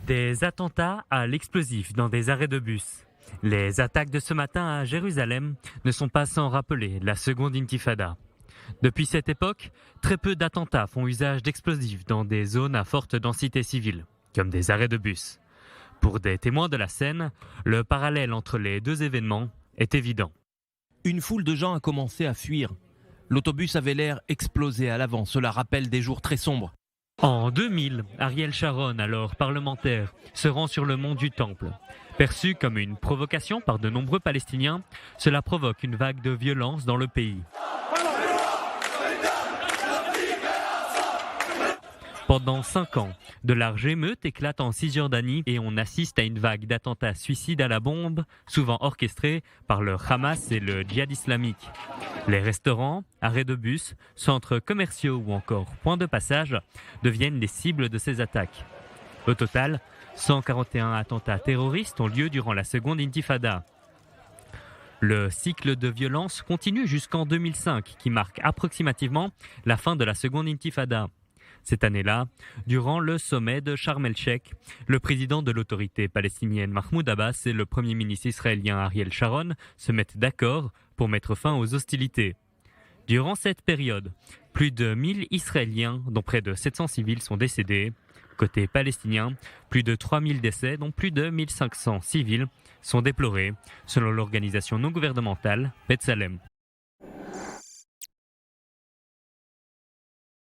Des attentats à l'explosif dans des arrêts de bus. Les attaques de ce matin à Jérusalem ne sont pas sans rappeler la seconde intifada. Depuis cette époque, très peu d'attentats font usage d'explosifs dans des zones à forte densité civile, comme des arrêts de bus. Pour des témoins de la scène, le parallèle entre les deux événements est évident. Une foule de gens a commencé à fuir. L'autobus avait l'air explosé à l'avant, cela rappelle des jours très sombres. En 2000, Ariel Sharon, alors parlementaire, se rend sur le mont du Temple. Perçu comme une provocation par de nombreux Palestiniens, cela provoque une vague de violence dans le pays. Pendant 5 ans, de larges émeutes éclatent en Cisjordanie et on assiste à une vague d'attentats suicides à la bombe, souvent orchestrés par le Hamas et le djihad islamique. Les restaurants, arrêts de bus, centres commerciaux ou encore points de passage deviennent les cibles de ces attaques. Au total, 141 attentats terroristes ont lieu durant la seconde intifada. Le cycle de violence continue jusqu'en 2005, qui marque approximativement la fin de la seconde intifada. Cette année-là, durant le sommet de Sharm el-Sheikh, le président de l'autorité palestinienne Mahmoud Abbas et le premier ministre israélien Ariel Sharon se mettent d'accord pour mettre fin aux hostilités. Durant cette période, plus de 1000 Israéliens, dont près de 700 civils, sont décédés. Côté palestinien, plus de 3000 décès, dont plus de 1500 civils, sont déplorés, selon l'organisation non gouvernementale B'Tselem.